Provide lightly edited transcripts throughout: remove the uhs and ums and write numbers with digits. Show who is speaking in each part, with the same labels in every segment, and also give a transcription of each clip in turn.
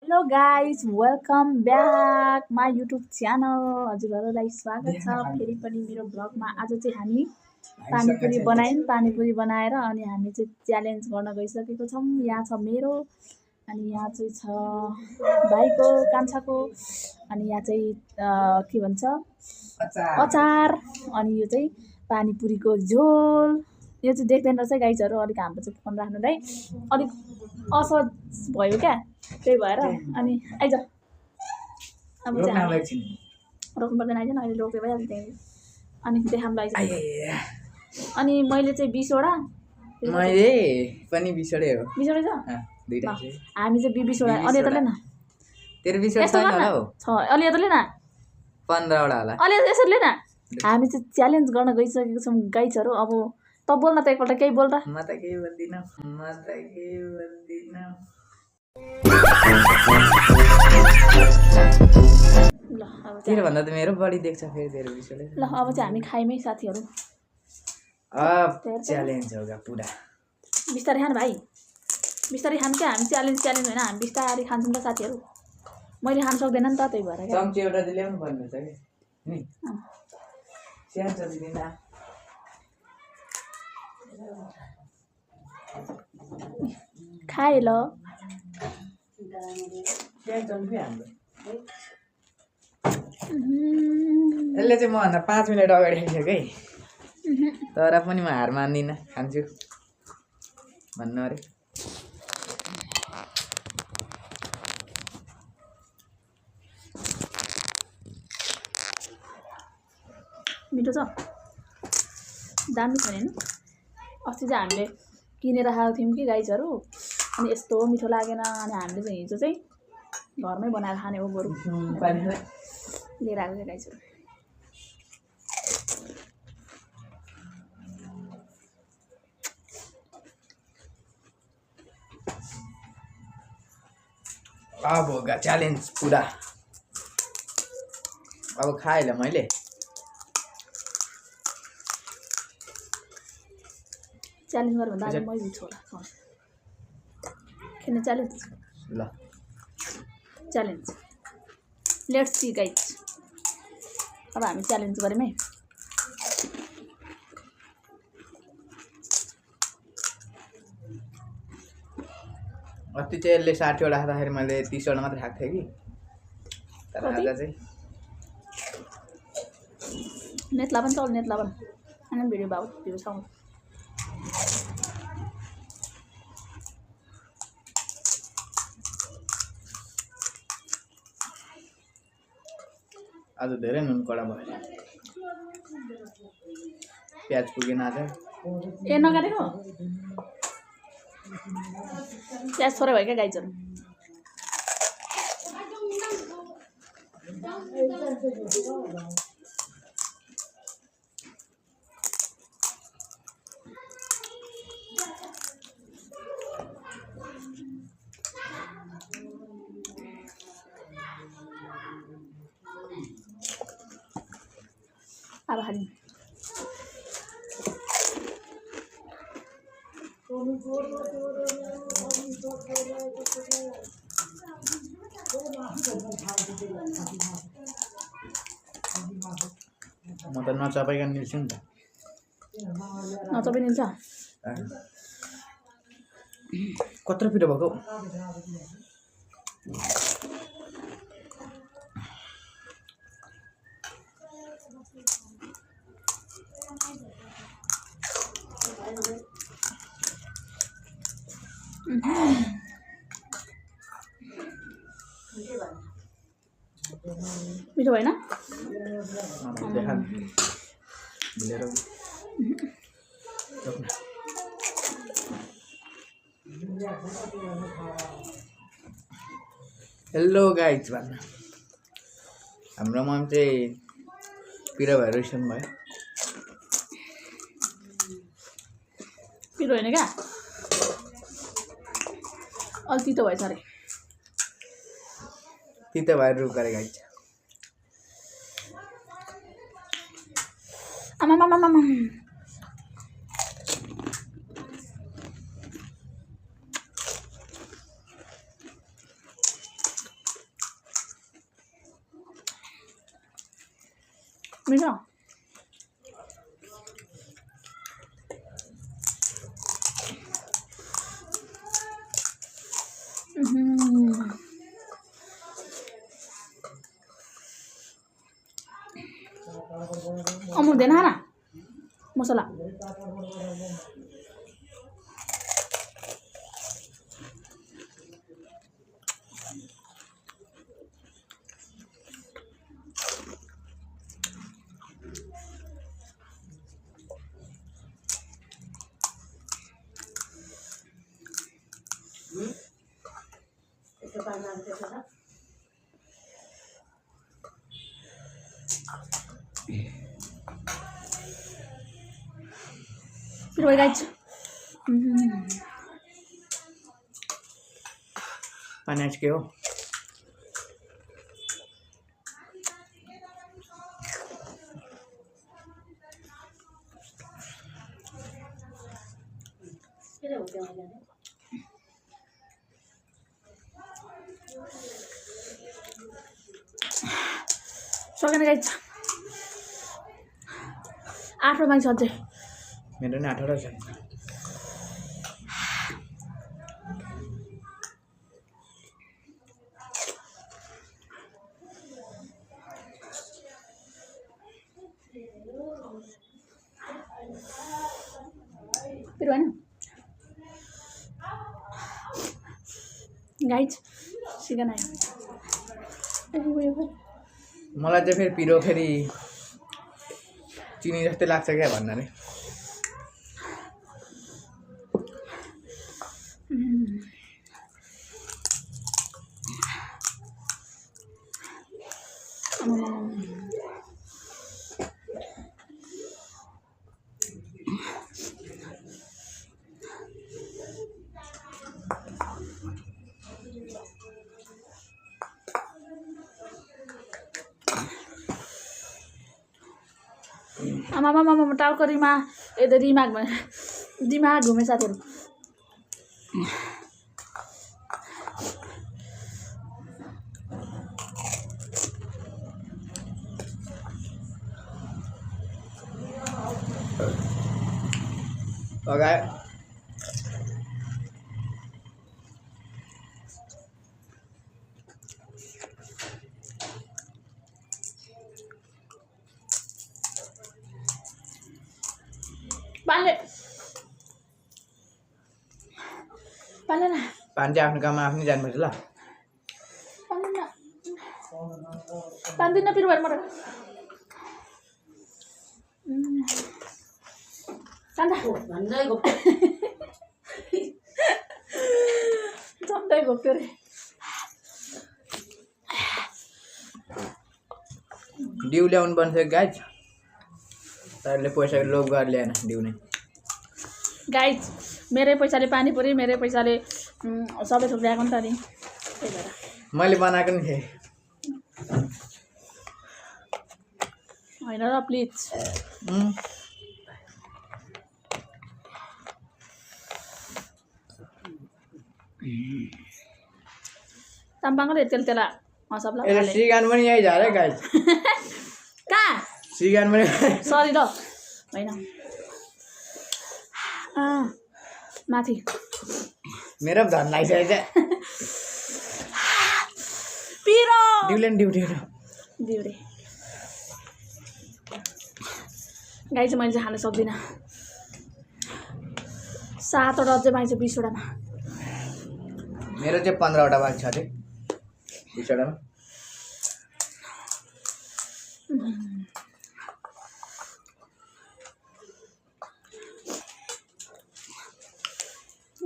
Speaker 1: Hello guys welcome back my YouTube channel. हजुरहरूलाई स्वागत छ फेरि पनि मेरो भ्लगमा। आज चाहिँ हामी पानीपुरी बनायौँ। पानीपुरी बनाएर अनि हामी चाहिँ च्यालेन्ज गर्न गइसकेको छौँ। यहाँ छ मेरो अनि यहाँ चाहिँ छ भाइको कान्छाको अनि यहाँ चाहिँ के भन्छ अचार अनि यो चाहिँ पानीपुरीको झोल। यो चाहिँ देख्दैन रहेछ गाइजहरू, अलिक हाम्रो चाहिँ फोन राख्नुलाई अलिक असहज भयो क्या, त्यही भएर अनि आइज अब चाहिँ रोक्नु पर्दैन, आइज न अहिले रोक्यो भइहाल्छ त्यहाँदेखि अनि देखाउँला आइज। अनि मैले चाहिँ 20वटा
Speaker 2: मैले पनि 20वटै हो
Speaker 1: 20वटै छ हामी चाहिँ 20वटा। अलि यता ले न
Speaker 2: तेरो 20वटा छैन होला हौ
Speaker 1: छ अलि यता ले न
Speaker 2: 15वटा होला
Speaker 1: अलि यसरी ले न। हामी चाहिँ च्यालेन्ज गर्न गइसकेको छौँ गाइजहरू। अब त बोल्न त एकपल्ट केही बोल त।
Speaker 2: म त केही बोल्दिनँ
Speaker 1: ल अब
Speaker 2: तेरो भन्दा त मेरो बढी देख्छ फेरि तेरो 20वटा।
Speaker 1: ल अब चाहिँ हामी खाइमै साथीहरू।
Speaker 2: अब च्यालेन्ज होगा पुरा।
Speaker 1: बिस्तारै खानु भाइ, बिस्तारै खानु क्या। हामी च्यालेन्ज होइन, हामी बिस्तारै खान्छौँ त साथीहरू। मैले खानु सक्दैन नि त, त्यही भएर क्या।
Speaker 2: चम्ची एउटा चाहिँ ल्याउनु पर्ने छ कि नि स्यान चम्ची दिँदा
Speaker 1: खाए ल
Speaker 2: स्यान चम्ची हाम्रो यसले चाहिँ मभन्दा 5 मिनट अगाडि खाइसक्यो है, तर पनि म हार मान्दिनँ, खान्छु भन्नु अरे।
Speaker 1: मिठो छ, दामी छ नि। अस्ति चाहिँ हामीले किनेर खाएको थियौँ कि गाइजहरू, अनि यस्तो मिठो लागेन। अनि हामीले चाहिँ हिजो चाहिँ घरमै बनाएर खाने हो बरु लिएर आएको थियो गाइजहरू।
Speaker 2: अब होगा च्यालेन्ज पुरा। अब खाएँ ल मैले।
Speaker 1: च्यालेन्ज गर भन्दा आज मै जित्छु होला। खेल्ने च्यालेन्ज
Speaker 2: ल
Speaker 1: च्यालेन्ज लेट्स सी गाइज। अब हामी च्यालेन्ज गऱ्यौँ है।
Speaker 2: अस्ति चाहिँ यसले 60वटा खाँदाखेरि मैले 30वटा मात्रै खाएको थिएँ कि, तर आज चाहिँ
Speaker 1: नेतला पनि चल, नेतला पनि अनि भिडियो भाउ भिडियो छ।
Speaker 2: आज धेरै नुन कडा भयो, प्याज पुगेन आज।
Speaker 1: ए नकाटेको प्याज थोरै भयो क्या गाइजहरू। अब खाली
Speaker 2: म त नचपाइकन निल्छु नि त।
Speaker 1: नचपे निल्छ।
Speaker 2: कत्रो पिरो भएको
Speaker 1: मिठो भएन।
Speaker 2: हेलो गाइज भन्न हाम्रो मम चाहिँ पिरो भएर रिसाउनु भयो।
Speaker 1: पिरो होइन क्या, अलि तितो भएछ अरे।
Speaker 2: तितो भएर रुख गरेको गाइज।
Speaker 1: आमामामामा मिठो अमुक देना है ना मसाला फिर वही गाइस
Speaker 2: पानी के हो
Speaker 1: सकेन गाइस 8 मान्छे अझै
Speaker 2: मेरो नि 18 छ
Speaker 1: फिर होइन गाइस चिकन आयो
Speaker 2: मलाई चाहिँ फेरि पिरो फेरि चिनी जस्तै लाग्छ क्या भन्नाले
Speaker 1: आमा टाउको दिमाग भने दिमाग घुमे साथीहरू
Speaker 2: लगाए
Speaker 1: पालेन
Speaker 2: पानी चाहिँ आफ्नो काममा आफ्नै जानुपर्छ ल
Speaker 1: पान्दिनँ पिरो भएर मर झन्डै घोप्यो रे
Speaker 2: डिउ ल्याउनु पर्छ गाइज तरले पैसा लोभ गरेर ल्याएन डिउ नै
Speaker 1: गाइज मेरै पैसाले पानीपुरी मेरै पैसाले सबै थोक ल्याएको नि त नि त्यही भएर
Speaker 2: मैले बनाएको नि थिएँ
Speaker 1: होइन र प्लिज ताम्पाङले तेल सबला
Speaker 2: यसले सिगान पनि यही झा रे गाइज
Speaker 1: कहाँ
Speaker 2: सिगान पनि
Speaker 1: सरी ल होइन माथि
Speaker 2: मेरो पनि झन् लागिसकेको छ
Speaker 1: पिरो
Speaker 2: डिउले डिउ
Speaker 1: दिउरे गाई चाहिँ मैले चाहिँ खान सक्दिनँ 7वटा अझै बाँकी छ 20वटामा
Speaker 2: मेरो चाहिँ 15वटा बाँकी छ अझै 20वटामा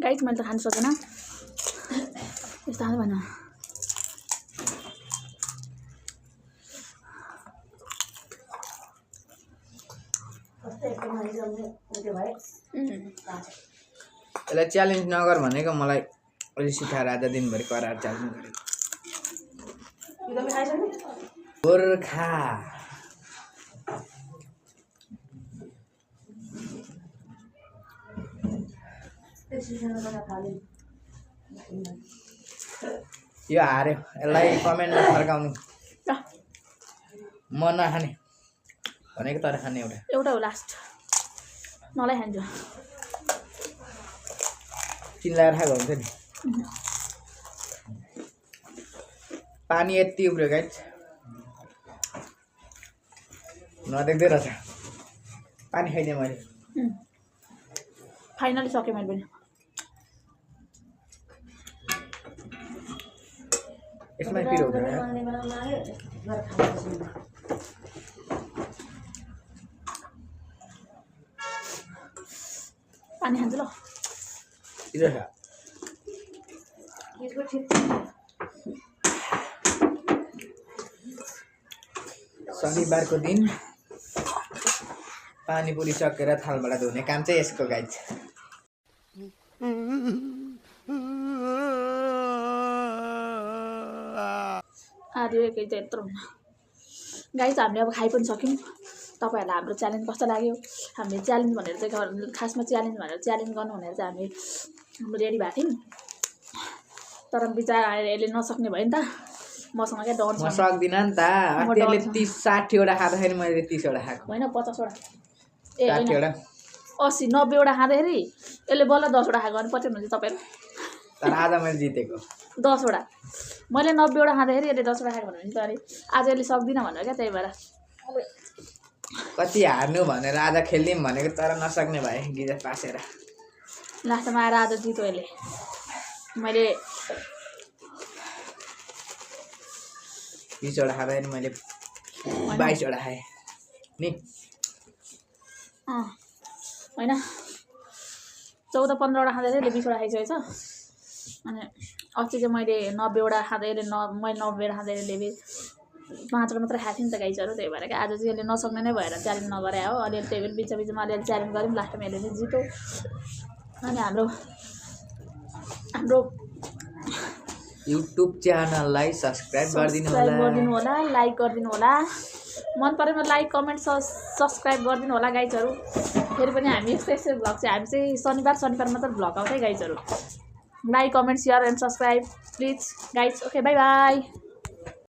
Speaker 1: गाई मैले त खान सक्दैन यस्तो हाल भन
Speaker 2: यसलाई च्यालेन्ज नगर भनेको मलाई अलि सिकाएर आज दिनभरि कराएर च्यालेन्ज गरेको गोर्खा यो हार्यो यसलाई कमेन्टमा फर्काउनु म नखाने भनेको तर खाने
Speaker 1: एउटा हो लास्ट मलाई खान्छु
Speaker 2: चिल्लाएर खाएको हुन्छ नि पानी यति उब्रियो गाइस नदेख्दै रहेछ पानी खाइदिएँ मैले
Speaker 1: फाइनली सकेँ मैले पनि
Speaker 2: यसमै पिरो हुँदैन
Speaker 1: पानी खान्छु ल
Speaker 2: पिरो छ शनिबारको दिन पानीपुरी सकेर थालबाट धुने काम चाहिँ यसको गाइस
Speaker 1: आधी एकै चाहिँ यत्रो हुन्न गाइस हामीले अब खाइ पनि सक्यौँ तपाईँहरूलाई हाम्रो च्यालेन्ज कस्तो लाग्यो हामीले च्यालेन्ज भनेर चाहिँ खासमा च्यालेन्ज भनेर च्यालेन्ज गर्नु भनेर चाहिँ हामी रेडी भएको थियौँ तर बिचरा यसले नसक्ने भयो नि त मसँग क्या डर
Speaker 2: म सक्दिनँ नि त त्यसले 30-60 वटा खाँदाखेरि मैले 30 वटा खाएको
Speaker 1: होइन 50 वटा ए
Speaker 2: 60 वटा
Speaker 1: 80-90 वटा खाँदाखेरि यसले बल्ल 10 वटा खाएको भने पचाउनुहुन्छ तपाईँहरू
Speaker 2: तर आज मैले जितेको
Speaker 1: 10 वटा मैले 90 वटा खाँदाखेरि यसले 10 वटा खाएको भनेपछि त अनि आज यसले सक्दिनँ भनेर क्या त्यही भएर
Speaker 2: कति हार्नु भनेर आज खेल्दिउँ भनेको तर नसक्ने भए गिजा पासेर
Speaker 1: लास्टमा आएर आज जित्यो यसले मैले
Speaker 2: 20 वटा खाँदाखेरि मैले 22 वटा खाएँ नि
Speaker 1: होइन 14-15 वटा खाँदाखेरि यसले 20 वटा खाइसकेको छ अनि अस्ति चाहिँ मैले 90 वटा खाँदै मैले 90 वटा खाँदै यसले 5 वटा मात्रै खाएको थिएँ नि त गाइसहरू त्यही भएर क्या आज चाहिँ यसले नसक्ने नै भएर च्यालेन्ज नगरे हो अलिअलि त्यही भएर बिचमा अलिअलि च्यालेन्ज गऱ्यौँ लास्टमा यसले चाहिँ जित्यो अनि हाम्रो
Speaker 2: युट्युब च्यानललाई सब्स्क्राइब गरिदिनु
Speaker 1: होला लाइक गरिदिनु होला मन परेमा लाइक कमेन्ट सब्स्क्राइब गरिदिनु होला गाइजहरू फेरि पनि हामी यस्तै भ्लग चाहिँ हामी चाहिँ शनिबार मात्र भ्लग आउँछ है गाइजहरू like comment share and subscribe please guys okay bye by